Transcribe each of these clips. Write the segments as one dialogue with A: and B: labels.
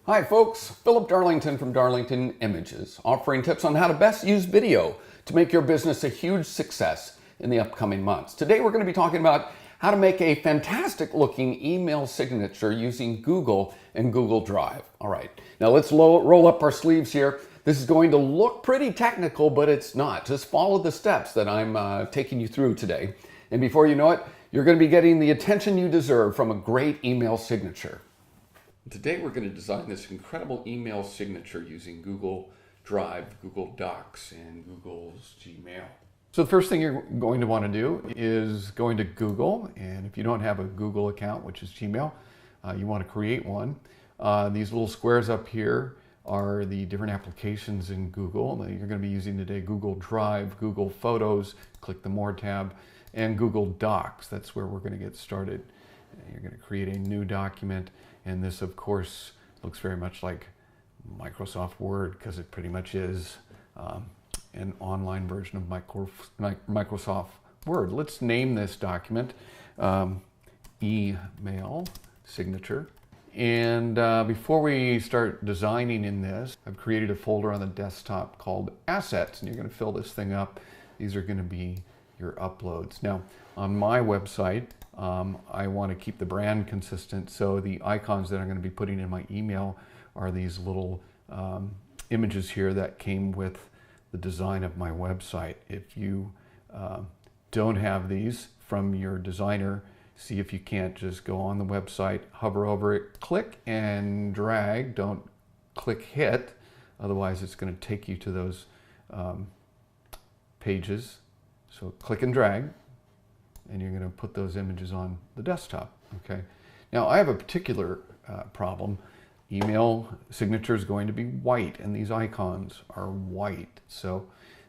A: Hi folks, Philip Darlington from Darlington Images, offering tips on how to best use video to make your business a huge success in the upcoming months. Today we're going to be talking about how to make a fantastic looking email signature using Google and Google Drive. All right, now let's roll up our sleeves here. This is going to look pretty technical, but it's not. Just follow the steps that I'm taking you through today. And before you know it, you're going to be getting the attention you deserve from a great email signature. Today we're going to design this incredible email signature using Google Drive, Google Docs, and Google's Gmail. So the first thing you're going to want to do is go into Google, and if you don't have a Google account, which is Gmail, you want to create one. These little squares up here are the different applications in Google that you're going to be using today: Google Drive, Google Photos, click the More tab, and Google Docs. That's where we're going to get started. You're going to create a new document, and this of course looks very much like Microsoft Word because it pretty much is an online version of Microsoft Word. Let's name this document email signature. And before we start designing in this, I've created a folder on the desktop called Assets, and you're going to fill this thing up. These are going to be your uploads. Now, on my website, I want to keep the brand consistent, so the icons that I'm going to be putting in my email are these little images here that came with the design of my website. If you don't have these from your designer, see if you can't just go on the website, hover over it, click and drag. Don't click hit, otherwise it's going to take you to those pages. So click and drag, and you're going to put those images on the desktop. Okay. Now I have a particular problem. Email signature is going to be white, and these icons are white. So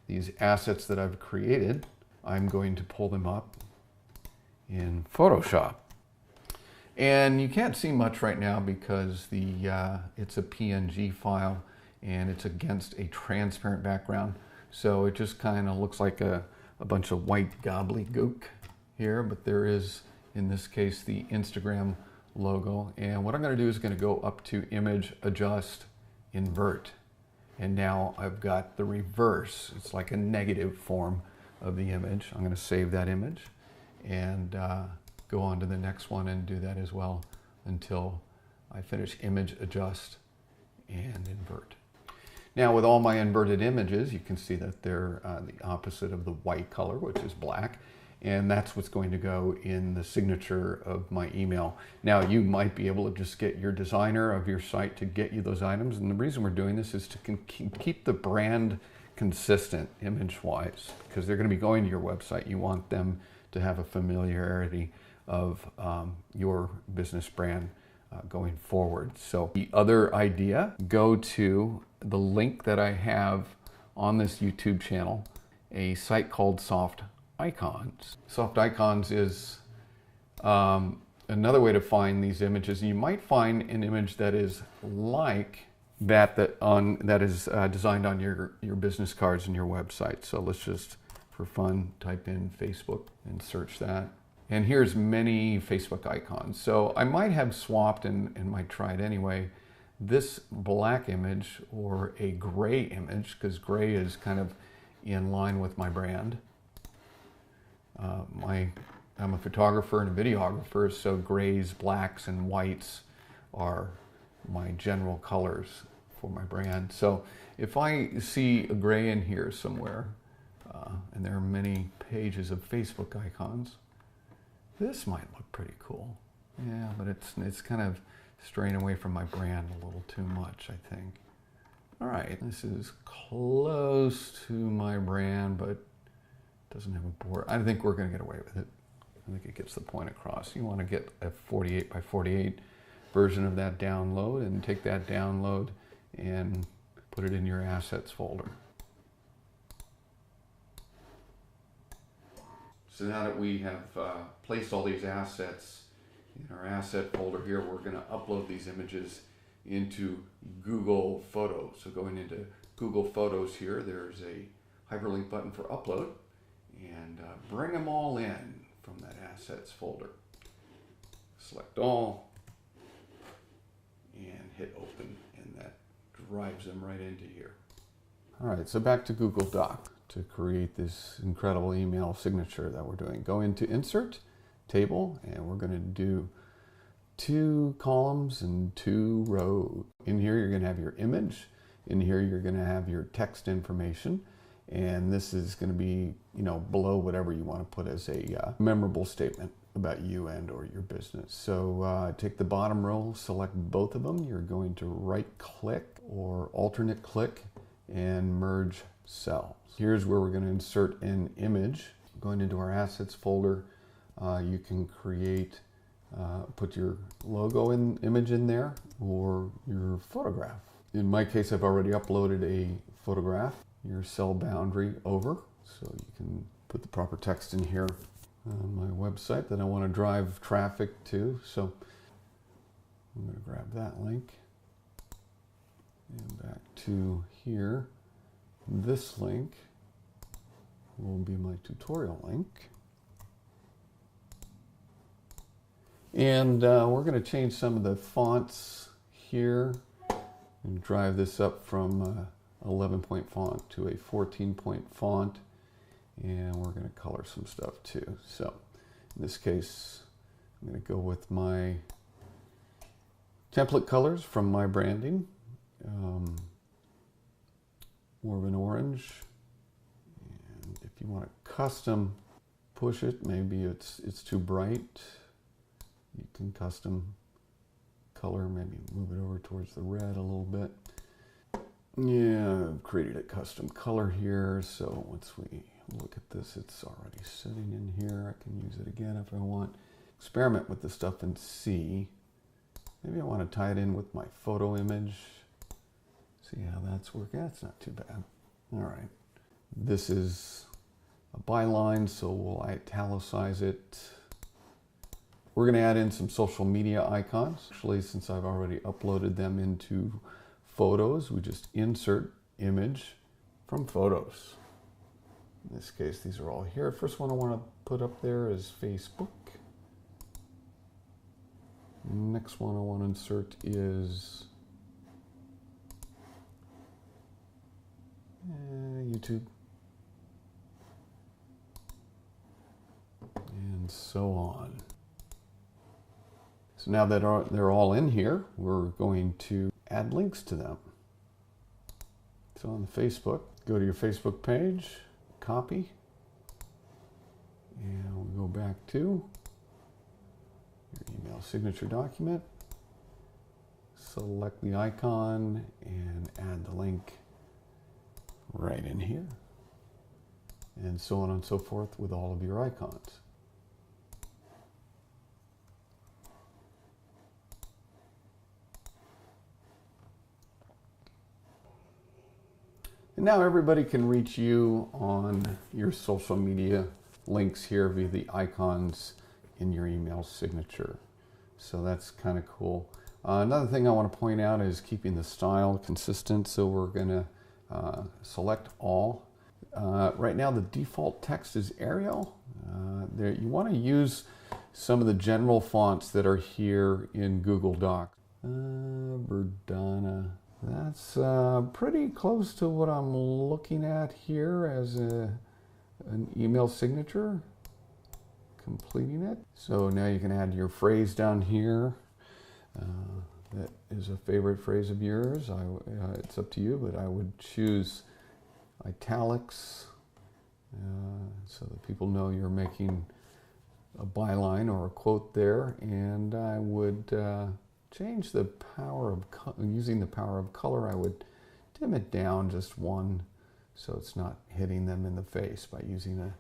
A: these assets that I've created, I'm going to pull them up in Photoshop. And you can't see much right now because it's a PNG file and it's against a transparent background. So it just kind of looks like a bunch of white gobbledygook here, but there is, in this case, the Instagram logo. And what I'm going to do is going to go up to Image, Adjust, Invert. And now I've got the reverse. It's like a negative form of the image. I'm going to save that image and go on to the next one and do that as well until I finish Image, Adjust, and Invert. Now with all my inverted images, you can see that they're the opposite of the white color, which is black. And that's what's going to go in the signature of my email. Now you might be able to just get your designer of your site to get you those items. And the reason we're doing this is to keep the brand consistent image-wise, because they're going to be going to your website. You want them to have a familiarity of your business brand going forward. So the other idea, go to the link that I have on this YouTube channel, a site called Soft Icons. Soft Icons is another way to find these images. You might find an image that is like that is designed on your business cards and your website. So let's just, for fun, type in Facebook and search that. And here's many Facebook icons. So I might have swapped and might try it anyway, this black image or a gray image, because gray is kind of in line with my brand. I'm a photographer and a videographer, so grays, blacks, and whites are my general colors for my brand. So if I see a gray in here somewhere, and there are many pages of Facebook icons, this might look pretty cool. Yeah, but it's kind of straying away from my brand a little too much, I think. All right, this is close to my brand, but doesn't have a border. I think we're going to get away with it. I think it gets the point across. You want to get a 48 by 48 version of that download and take that download and put it in your assets folder. So now that we have placed all these assets in our asset folder here, we're going to upload these images into Google Photos. So going into Google Photos here, there's a hyperlink button for upload, and bring them all in from that assets folder. Select all and hit open. drives them right into here. All right, so back to Google Doc to create this incredible email signature that we're doing. Go into Insert, Table, and we're going to do 2 columns and 2 rows. In here, you're going to have your image. In here, you're going to have your text information. And this is going to be, below whatever you want to put as a memorable statement about you and or your business. So take the bottom row, select both of them. You're going to right click or alternate click and merge cells. Here's where we're going to insert an image. Going into our assets folder, you can create, put your logo image in there or your photograph. In my case, I've already uploaded a photograph. Your cell boundary over, so you can put the proper text in here on my website that I want to drive traffic to. So I'm going to grab that link and back to here. This link will be my tutorial link. And we're going to change some of the fonts here and drive this up from 11-point font to a 14-point font, and we're going to color some stuff too. So in this case, I'm going to go with my template colors from my branding, more of an orange. And if you want to custom push it, maybe it's too bright, you can custom color, maybe move it over towards the red a little bit. Yeah, I've created a custom color here, so once we look at this, it's already sitting in here. I can use it again if I want. Experiment with the stuff and see. Maybe I want to tie it in with my photo image. See how that's working. That's not too bad. All right. This is a byline, so we'll italicize it. We're going to add in some social media icons. Actually, since I've already uploaded them into Photos, we just insert image from Photos. In this case, these are all here. First one I want to put up there is Facebook. Next one I want to insert is YouTube. And so on. So now that they're all in here, we're going to add links to them. So on the Facebook, go to your Facebook page, copy, and we'll go back to your email signature document, select the icon, and add the link right in here, and so on and so forth with all of your icons. And now everybody can reach you on your social media links here via the icons in your email signature. So that's kind of cool. Another thing I want to point out is keeping the style consistent. So we're going to select all. Right now the default text is Arial. You want to use some of the general fonts that are here in Google Docs. Verdana. That's pretty close to what I'm looking at here as an email signature. Completing it. So now you can add your phrase down here. That is a favorite phrase of yours. It's up to you, but I would choose italics so that people know you're making a byline or a quote there. And I would change the power of, using the power of color, I would dim it down just one so it's not hitting them in the face by using a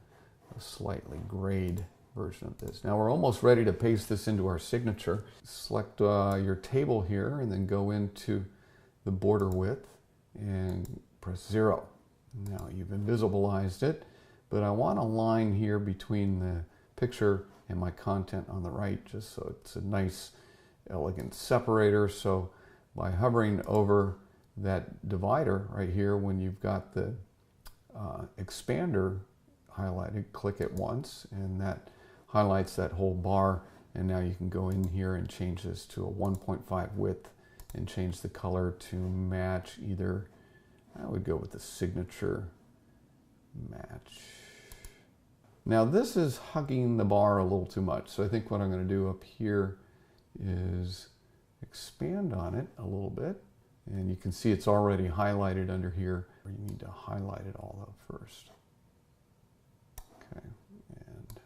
A: slightly grayed version of this. Now we're almost ready to paste this into our signature. Select your table here and then go into the border width and press 0. Now you've invisibilized it, but I want a line here between the picture and my content on the right just so it's a nice elegant separator. So by hovering over that divider right here, when you've got the expander highlighted, click it once and that highlights that whole bar, and now you can go in here and change this to a 1.5 width and change the color to match either, I would go with the signature match. Now this is hugging the bar a little too much, so I think what I'm going to do up here is expand on it a little bit, and you can see it's already highlighted under here. You need to highlight it all up first. Okay, and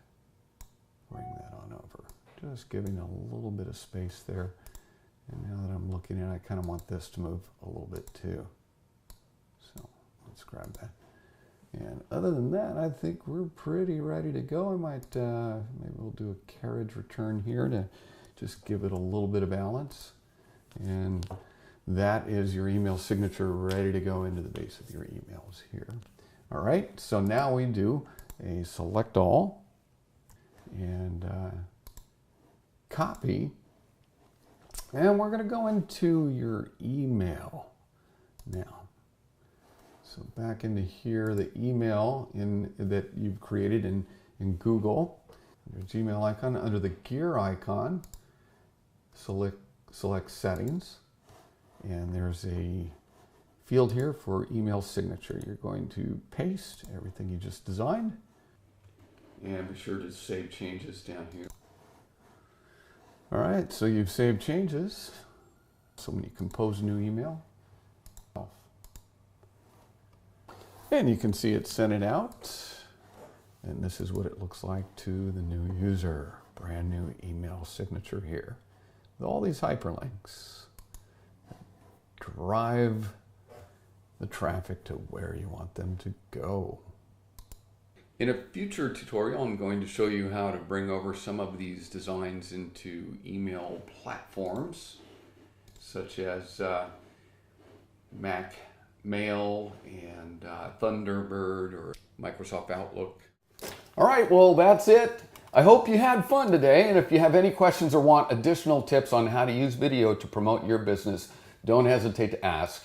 A: bring that on over. Just giving a little bit of space there. And now that I'm looking at it, I kind of want this to move a little bit too. So let's grab that. And other than that, I think we're pretty ready to go. I might, maybe we'll do a carriage return here to just give it a little bit of balance. And that is your email signature ready to go into the base of your emails here. All right, so now we do a select all and copy. And we're going to go into your email now. So back into here, the email that you've created in Google, under Gmail icon, under the gear icon, select settings, and there's a field here for email signature. You're going to paste everything you just designed, and be sure to save changes down here. All right, so you've saved changes. So when you compose a new email, and you can see it sent it out. And this is what it looks like to the new user. Brand new email signature here. With all these hyperlinks. Drive the traffic to where you want them to go. In a future tutorial, I'm going to show you how to bring over some of these designs into email platforms, such as Mac Mail and Thunderbird or Microsoft Outlook. All right, well, that's it. I hope you had fun today, and if you have any questions or want additional tips on how to use video to promote your business, don't hesitate to ask.